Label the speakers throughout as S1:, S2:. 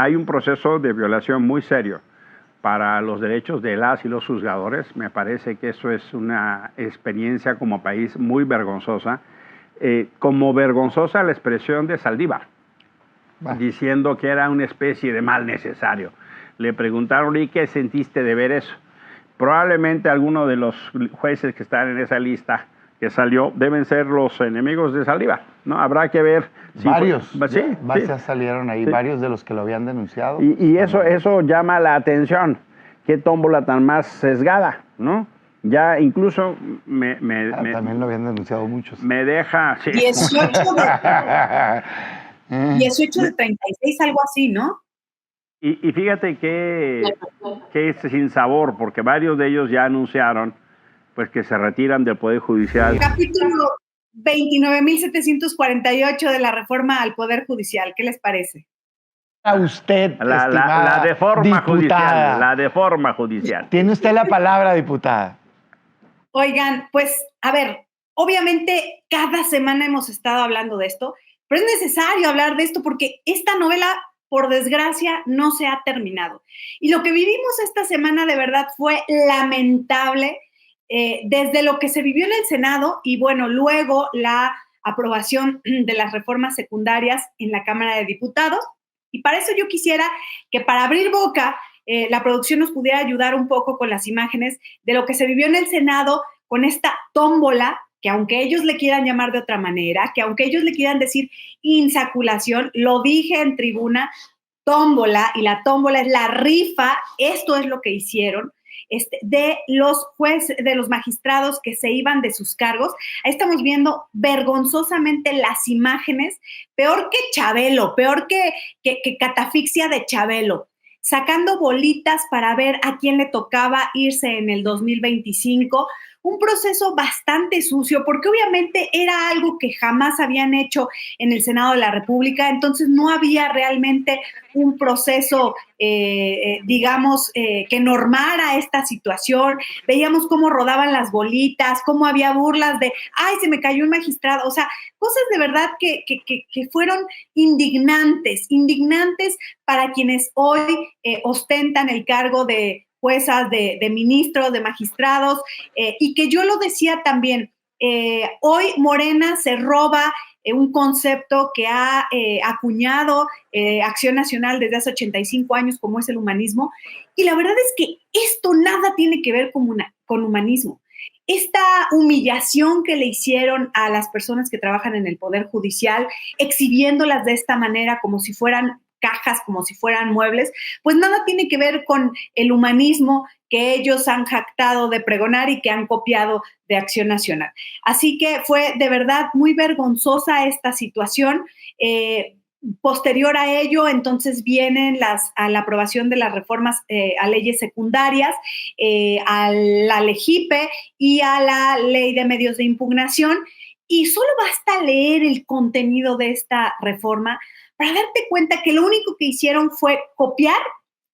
S1: hay un proceso de violación muy serio para los derechos de las y los juzgadores. Me parece que eso es una experiencia como país muy vergonzosa. Como vergonzosa la expresión de Saldívar, diciendo que era una especie de mal necesario. Le preguntaron, ¿y qué sentiste de ver eso? Probablemente algunos de los jueces que están en esa lista que salió deben ser los enemigos de Saldívar, ¿no? Habrá que ver. Si
S2: varios,
S1: sí,
S2: salieron ahí, sí. Varios de los que lo habían denunciado.
S1: Y eso llama la atención. Qué tómbola tan más sesgada, ¿no? Ya incluso
S2: también lo habían denunciado muchos.
S1: Me deja... Sí.
S3: 18 de 36, algo así, ¿no?
S1: Y fíjate que es sin sabor, porque varios de ellos ya anunciaron pues que se retiran del Poder Judicial.
S3: Capítulo 29.748 de la reforma al Poder Judicial. ¿Qué les parece?
S2: A usted,
S1: la deforma judicial. La deforma judicial.
S2: Tiene usted la palabra, diputada.
S3: Oigan, pues, a ver, obviamente cada semana hemos estado hablando de esto, pero es necesario hablar de esto porque esta novela, por desgracia, no se ha terminado. Y lo que vivimos esta semana de verdad fue lamentable, desde lo que se vivió en el Senado y, bueno, luego la aprobación de las reformas secundarias en la Cámara de Diputados. Y para eso yo quisiera que, para abrir boca, la producción nos pudiera ayudar un poco con las imágenes de lo que se vivió en el Senado con esta tómbola, que aunque ellos le quieran llamar de otra manera, que aunque ellos le quieran decir insaculación, lo dije en tribuna, tómbola, y la tómbola es la rifa, esto es lo que hicieron, de los jueces, de los magistrados que se iban de sus cargos. Ahí estamos viendo vergonzosamente las imágenes, peor que Chabelo, peor que catafixia de Chabelo, sacando bolitas para ver a quién le tocaba irse en el 2025, un proceso bastante sucio, porque obviamente era algo que jamás habían hecho en el Senado de la República, entonces no había realmente un proceso, digamos, que normara esta situación. Veíamos cómo rodaban las bolitas, cómo había burlas de, ay, se me cayó un magistrado, o sea, cosas de verdad que fueron indignantes para quienes hoy ostentan el cargo de juezas, de ministros, de magistrados, y que yo lo decía también, hoy Morena se roba un concepto que ha acuñado Acción Nacional desde hace 85 años, como es el humanismo, y la verdad es que esto nada tiene que ver con humanismo. Esta humillación que le hicieron a las personas que trabajan en el Poder Judicial, exhibiéndolas de esta manera como si fueran cajas, como si fueran muebles, pues nada tiene que ver con el humanismo que ellos han jactado de pregonar y que han copiado de Acción Nacional. Así que fue de verdad muy vergonzosa esta situación. Posterior a ello, entonces vienen a la aprobación de las reformas a leyes secundarias, a la LEGIPE y a la Ley de Medios de Impugnación, y solo basta leer el contenido de esta reforma para darte cuenta que lo único que hicieron fue copiar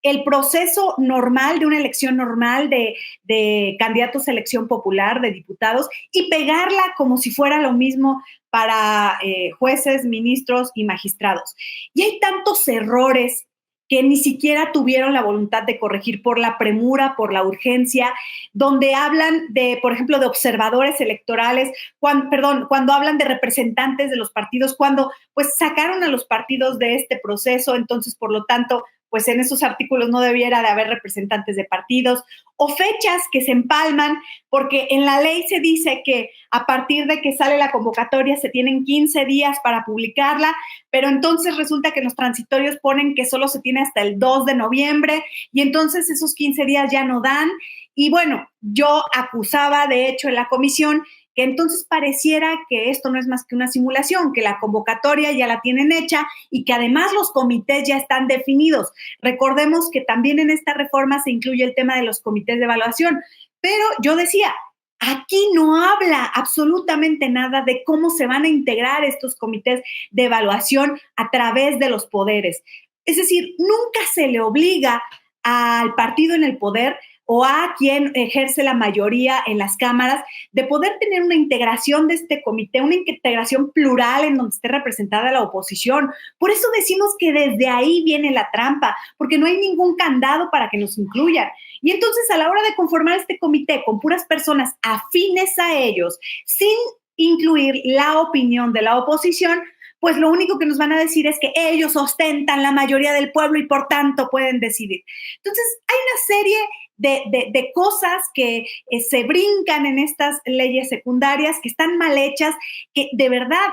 S3: el proceso normal de una elección normal de candidatos a elección popular, de diputados, y pegarla como si fuera lo mismo para jueces, ministros y magistrados. Y hay tantos errores que ni siquiera tuvieron la voluntad de corregir por la premura, por la urgencia, donde hablan de, por ejemplo, de observadores electorales, cuando hablan de representantes de los partidos, cuando pues sacaron a los partidos de este proceso, entonces, por lo tanto, pues en esos artículos no debiera de haber representantes de partidos, o fechas que se empalman, porque en la ley se dice que a partir de que sale la convocatoria se tienen 15 días para publicarla, pero entonces resulta que los transitorios ponen que solo se tiene hasta el 2 de noviembre, y entonces esos 15 días ya no dan. Y bueno, yo acusaba, de hecho, en la comisión, que entonces pareciera que esto no es más que una simulación, que la convocatoria ya la tienen hecha y que además los comités ya están definidos. Recordemos que también en esta reforma se incluye el tema de los comités de evaluación, pero yo decía, aquí no habla absolutamente nada de cómo se van a integrar estos comités de evaluación a través de los poderes. Es decir, nunca se le obliga al partido en el poder o a quien ejerce la mayoría en las cámaras, de poder tener una integración de este comité, una integración plural en donde esté representada la oposición. Por eso decimos que desde ahí viene la trampa, porque no hay ningún candado para que nos incluyan. Y entonces, a la hora de conformar este comité con puras personas afines a ellos, sin incluir la opinión de la oposición, pues lo único que nos van a decir es que ellos ostentan la mayoría del pueblo y por tanto pueden decidir. Entonces, hay una serie de cosas que se brincan en estas leyes secundarias, que están mal hechas, que de verdad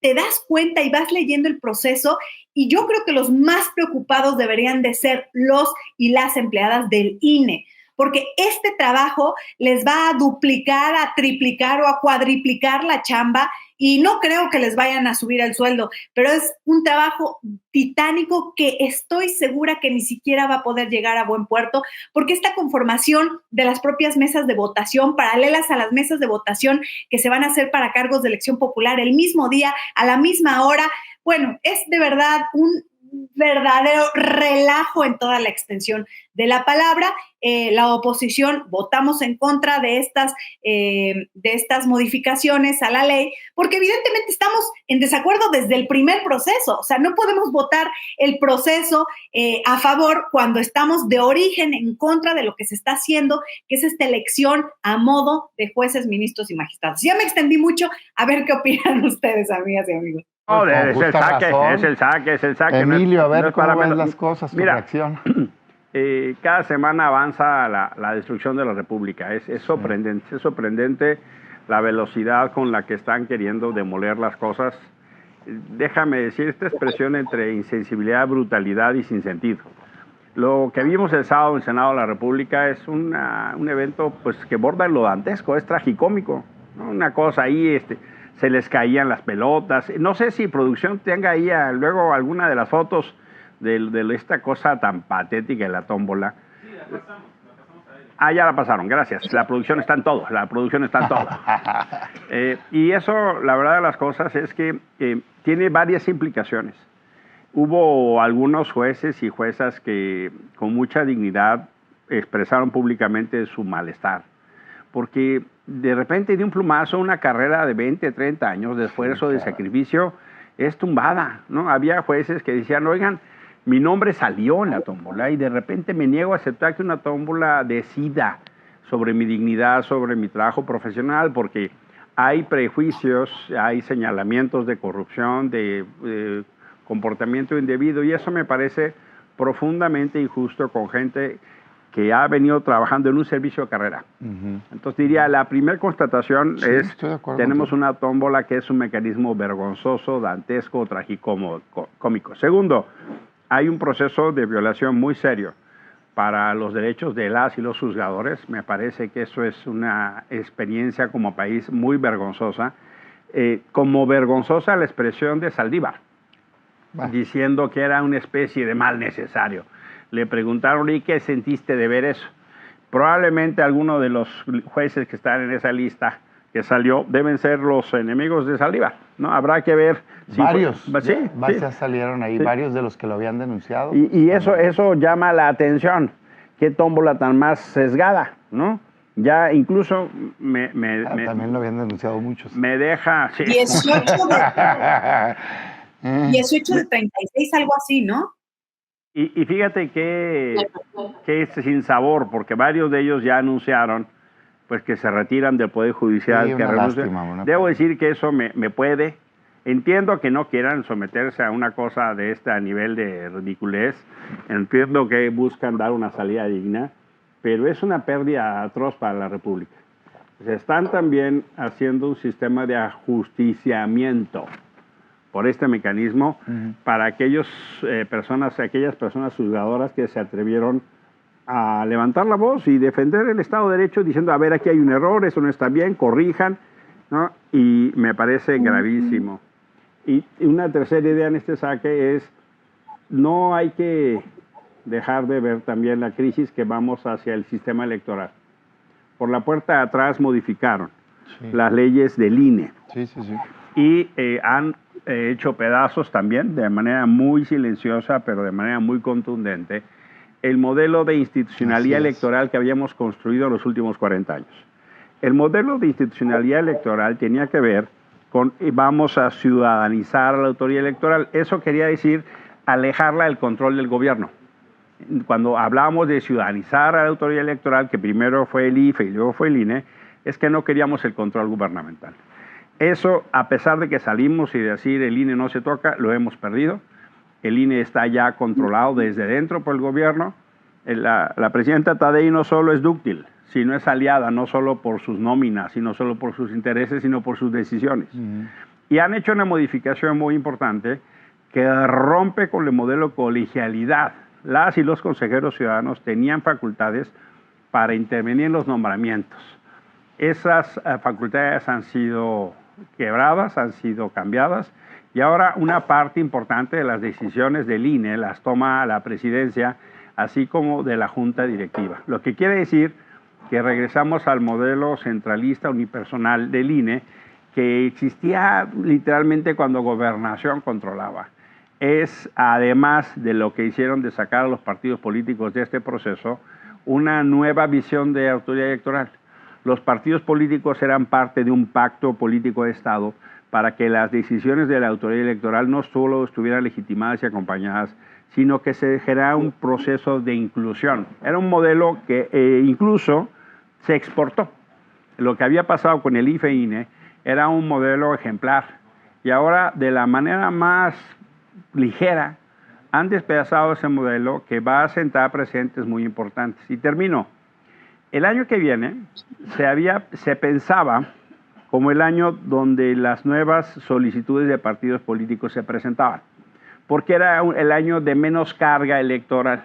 S3: te das cuenta y vas leyendo el proceso, y yo creo que los más preocupados deberían de ser los y las empleadas del INE, porque este trabajo les va a duplicar, a triplicar o a cuadriplicar la chamba, y no creo que les vayan a subir el sueldo, pero es un trabajo titánico que estoy segura que ni siquiera va a poder llegar a buen puerto, porque esta conformación de las propias mesas de votación, paralelas a las mesas de votación que se van a hacer para cargos de elección popular el mismo día, a la misma hora, bueno, es de verdad un verdadero relajo en toda la extensión de la palabra. La oposición votamos en contra de estas modificaciones a la ley, porque evidentemente estamos en desacuerdo desde el primer proceso. O sea, no podemos votar el proceso a favor cuando estamos de origen en contra de lo que se está haciendo, que es esta elección a modo de jueces, ministros y magistrados. Ya me extendí mucho, a ver qué opinan ustedes, amigas y amigos.
S1: No, es el saque.
S2: Emilio, a ver cómo ves
S1: menos
S2: las cosas, tu
S1: Mira,
S2: reacción.
S1: Cada semana avanza la destrucción de la República. Es sorprendente la velocidad con la que están queriendo demoler las cosas. Déjame decir, esta expresión entre insensibilidad, brutalidad y sinsentido. Lo que vimos el sábado en el Senado de la República es un evento pues, que borda en lo dantesco, es tragicómico, ¿no? Una cosa ahí, se les caían las pelotas. No sé si producción tenga ahí luego alguna de las fotos de esta cosa tan patética de la tómbola. Sí, la pasamos a ella. Ya la pasaron, gracias. La producción está en todo, y eso, la verdad de las cosas es que tiene varias implicaciones. Hubo algunos jueces y juezas que con mucha dignidad expresaron públicamente su malestar, porque de repente de un plumazo una carrera de 20, 30 años de esfuerzo, de sacrificio, es tumbada, ¿no? Había jueces que decían, oigan, mi nombre salió en la tómbola y de repente me niego a aceptar que una tómbola decida sobre mi dignidad, sobre mi trabajo profesional, porque hay prejuicios, hay señalamientos de corrupción, de comportamiento indebido, y eso me parece profundamente injusto con gente que ha venido trabajando en un servicio de carrera. Entonces diría, la primera constatación es, tenemos una tómbola que es un mecanismo vergonzoso, dantesco, tragicómico. Segundo, hay un proceso de violación muy serio para los derechos de las y los juzgadores. Me parece que eso es una experiencia como país muy vergonzosa. Como vergonzosa la expresión de Saldívar, diciendo que era una especie de mal necesario. Le preguntaron, ¿y qué sentiste de ver eso? Probablemente algunos de los jueces que están en esa lista que salió deben ser los enemigos de Saldívar, ¿no? Habrá que ver. Si
S2: varios.
S1: Sí.
S2: Salieron ahí varios de los que lo habían denunciado.
S1: Y eso llama la atención. Qué tómbola tan más sesgada, ¿no? Ya incluso
S2: también lo habían denunciado muchos.
S1: Me deja... Sí.
S3: 18 de 36, algo así, ¿no?
S1: Y fíjate que es sin sabor, porque varios de ellos ya anunciaron pues que se retiran del Poder Judicial,
S2: sí,
S1: que renuncian. Debo decir que eso me puede. Entiendo que no quieran someterse a una cosa de a nivel de ridiculez. Entiendo que buscan dar una salida digna, pero es una pérdida atroz para la República. Se están también haciendo un sistema de ajusticiamiento por este mecanismo para aquellas personas juzgadoras que se atrevieron a levantar la voz y defender el Estado de Derecho diciendo, a ver, aquí hay un error, eso no está bien, corrijan, ¿no? Y me parece gravísimo. Y una tercera idea en este saque es, no hay que dejar de ver también la crisis que vamos hacia el sistema electoral. Por la puerta de atrás modificaron las leyes del INE. Y han hecho pedazos también, de manera muy silenciosa, pero de manera muy contundente, el modelo de institucionalidad electoral que habíamos construido en los últimos 40 años. El modelo de institucionalidad electoral tenía que ver con vamos a ciudadanizar a la autoridad electoral. Eso quería decir alejarla del control del gobierno. Cuando hablábamos de ciudadanizar a la autoridad electoral, que primero fue el IFE y luego fue el INE, es que no queríamos el control gubernamental. Eso, a pesar de que salimos y de decir el INE no se toca, lo hemos perdido. El INE está ya controlado desde dentro por el gobierno. La presidenta Tadei no solo es dúctil, sino es aliada, no solo por sus nóminas, sino solo por sus intereses, sino por sus decisiones. Y han hecho una modificación muy importante que rompe con el modelo de colegialidad. Las y los consejeros ciudadanos tenían facultades para intervenir en los nombramientos. Esas facultades han sido quebradas, han sido cambiadas, y ahora una parte importante de las decisiones del INE las toma la presidencia, así como de la junta directiva. Lo que quiere decir que regresamos al modelo centralista unipersonal del INE, que existía literalmente cuando Gobernación controlaba. Es, además de lo que hicieron de sacar a los partidos políticos de este proceso, una nueva visión de autoridad electoral. Los partidos políticos eran parte de un pacto político de Estado para que las decisiones de la autoridad electoral no solo estuvieran legitimadas y acompañadas, sino que se generara un proceso de inclusión. Era un modelo que incluso se exportó. Lo que había pasado con el IFE-INE era un modelo ejemplar, y ahora de la manera más ligera han despedazado ese modelo que va a sentar precedentes muy importantes. Y termino. El año que viene se pensaba como el año donde las nuevas solicitudes de partidos políticos se presentaban, porque era el año de menos carga electoral,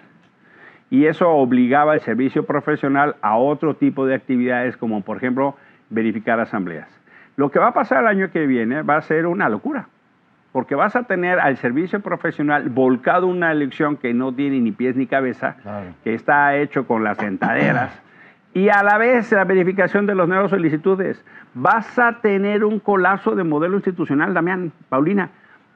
S1: y eso obligaba al servicio profesional a otro tipo de actividades, como por ejemplo verificar asambleas. Lo que va a pasar el año que viene va a ser una locura, porque vas a tener al servicio profesional volcado una elección que no tiene ni pies ni cabeza, que está hecho con las sentaderas, y a la vez la verificación de las nuevas solicitudes. Vas a tener un colapso de modelo institucional, Damián, Paulina.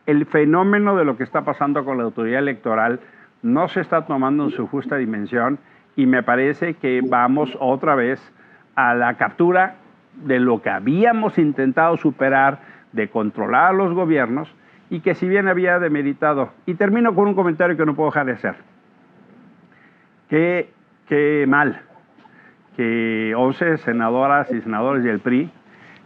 S1: El fenómeno de lo que está pasando con la autoridad electoral no se está tomando en su justa dimensión, y me parece que vamos otra vez a la captura de lo que habíamos intentado superar, de controlar a los gobiernos, y que si bien había demeritado. Y termino con un comentario que no puedo dejar de hacer. Qué mal que 11 senadoras y senadores del PRI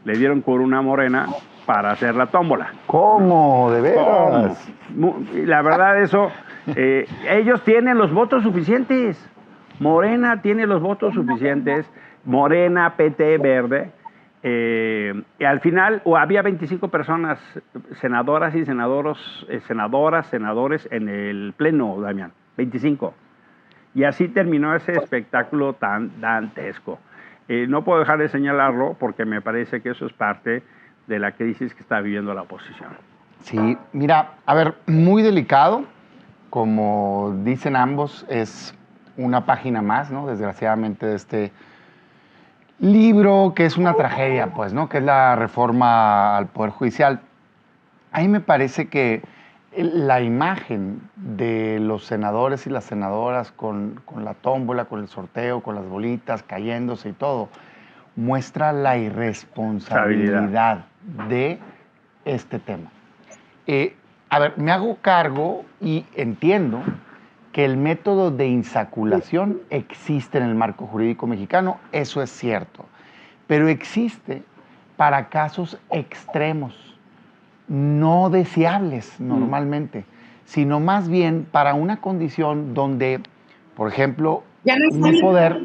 S1: le dieron con una Morena para hacer la tómbola.
S2: ¿Cómo? ¿De veras?
S1: La verdad, eso, ellos tienen los votos suficientes. Morena tiene los votos suficientes. Morena, PT, Verde. Y al final había 25 personas, senadoras y senadores en el pleno, Damián. 25. Y así terminó ese espectáculo tan dantesco. No puedo dejar de señalarlo porque me parece que eso es parte de la crisis que está viviendo la oposición.
S2: Sí, mira, a ver, muy delicado, como dicen ambos, es una página más, ¿no? Desgraciadamente, de este libro que es una tragedia, pues, ¿no? Que es la reforma al Poder Judicial. A mí me parece que la imagen de los senadores y las senadoras con la tómbola, con el sorteo, con las bolitas cayéndose y todo, muestra la irresponsabilidad de este tema. A ver, me hago cargo y entiendo que el método de insaculación existe en el marco jurídico mexicano, eso es cierto, pero existe para casos extremos, no deseables normalmente, sino más bien para una condición donde, por ejemplo, un poder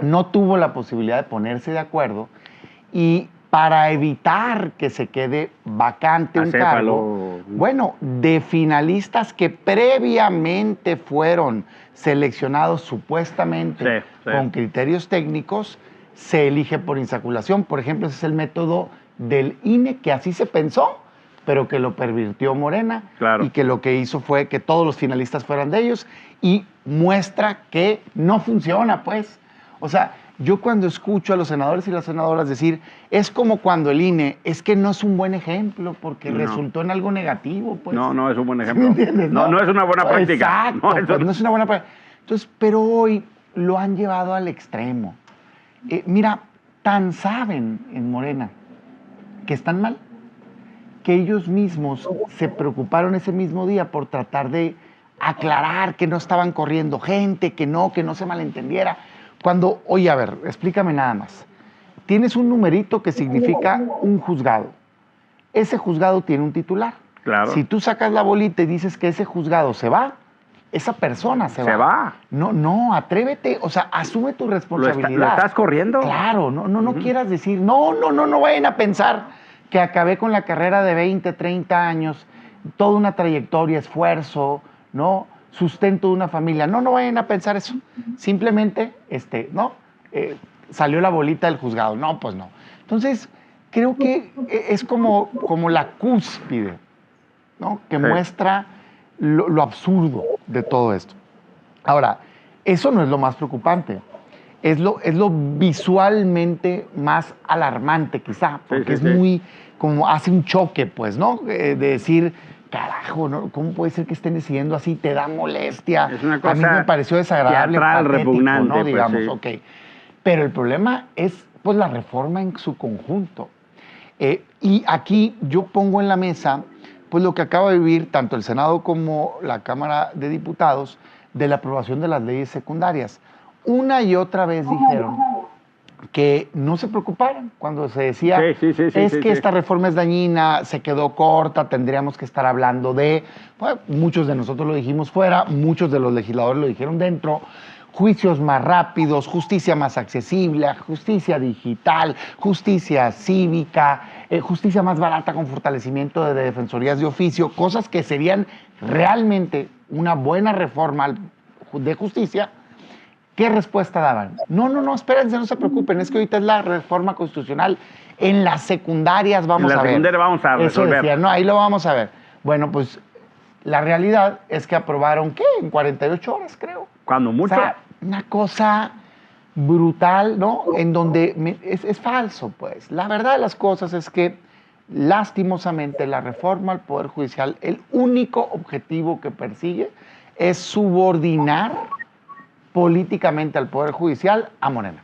S2: no tuvo la posibilidad de ponerse de acuerdo, y para evitar que se quede vacante un cargo, bueno, de finalistas que previamente fueron seleccionados supuestamente con criterios técnicos, se elige por insaculación. Por ejemplo, ese es el método del INE, que así se pensó, pero que lo pervirtió Morena, y que lo que hizo fue que todos los finalistas fueran de ellos, y muestra que no funciona, pues. O sea, yo cuando escucho a los senadores y las senadoras decir, es como cuando el INE, es que no es un buen ejemplo, porque resultó en algo negativo, pues.
S1: No es un buen ejemplo. ¿Me entiendes? No es una buena práctica.
S2: Exacto, no es una buena práctica. Entonces, pero hoy lo han llevado al extremo. Mira, tan saben en Morena que están mal, que ellos mismos se preocuparon ese mismo día por tratar de aclarar que no estaban corriendo gente, que no se malentendiera. Cuando, oye, a ver, explícame nada más. Tienes un numerito que significa un juzgado. Ese juzgado tiene un titular.
S1: Claro.
S2: Si tú sacas la bolita y dices que ese juzgado se va, esa persona se va. No, atrévete, o sea, asume tu responsabilidad.
S1: ¿Lo estás corriendo?
S2: Claro, no quieras decir, no vayan a pensar que acabé con la carrera de 20, 30 años, toda una trayectoria, esfuerzo, ¿no? Sustento de una familia. No vayan a pensar eso. Simplemente, salió la bolita del juzgado. No, pues no. Entonces, creo que es como la cúspide, ¿no? Que muestra lo absurdo de todo esto. Ahora, eso no es lo más preocupante. Es lo visualmente más alarmante, quizá, porque es muy, como hace un choque, pues, ¿no? De decir, carajo, ¿no? ¿Cómo puede ser que estén decidiendo así? Te da molestia.
S1: Es una cosa
S2: a mí me pareció desagradable,
S1: teatral,
S2: patético,
S1: repugnante,
S2: ¿no? Digamos,
S1: pues, sí.
S2: ok. Pero el problema es, pues, la reforma en su conjunto. Y aquí yo pongo en la mesa, pues, lo que acaba de vivir tanto el Senado como la Cámara de Diputados de la aprobación de las leyes secundarias. Una y otra vez dijeron que no se preocuparan cuando se decía esta reforma es dañina, se quedó corta, tendríamos que estar hablando de, bueno, muchos de nosotros lo dijimos fuera, muchos de los legisladores lo dijeron dentro, juicios más rápidos, justicia más accesible, justicia digital, justicia cívica, justicia más barata con fortalecimiento de defensorías de oficio, cosas que serían realmente una buena reforma de justicia. ¿Qué respuesta daban? No, espérense, no se preocupen, es que ahorita es la reforma constitucional. En las secundarias vamos a ver.
S1: En la secundaria vamos a resolver.
S2: Eso decían, no, ahí lo vamos a ver. Bueno, pues la realidad es que aprobaron, ¿qué? En 48 horas, creo.
S1: Cuando mucho.
S2: O sea, una cosa brutal, ¿no? En donde es falso, pues. La verdad de las cosas es que, lastimosamente, la reforma al Poder Judicial, el único objetivo que persigue es subordinar políticamente al Poder Judicial a Morena.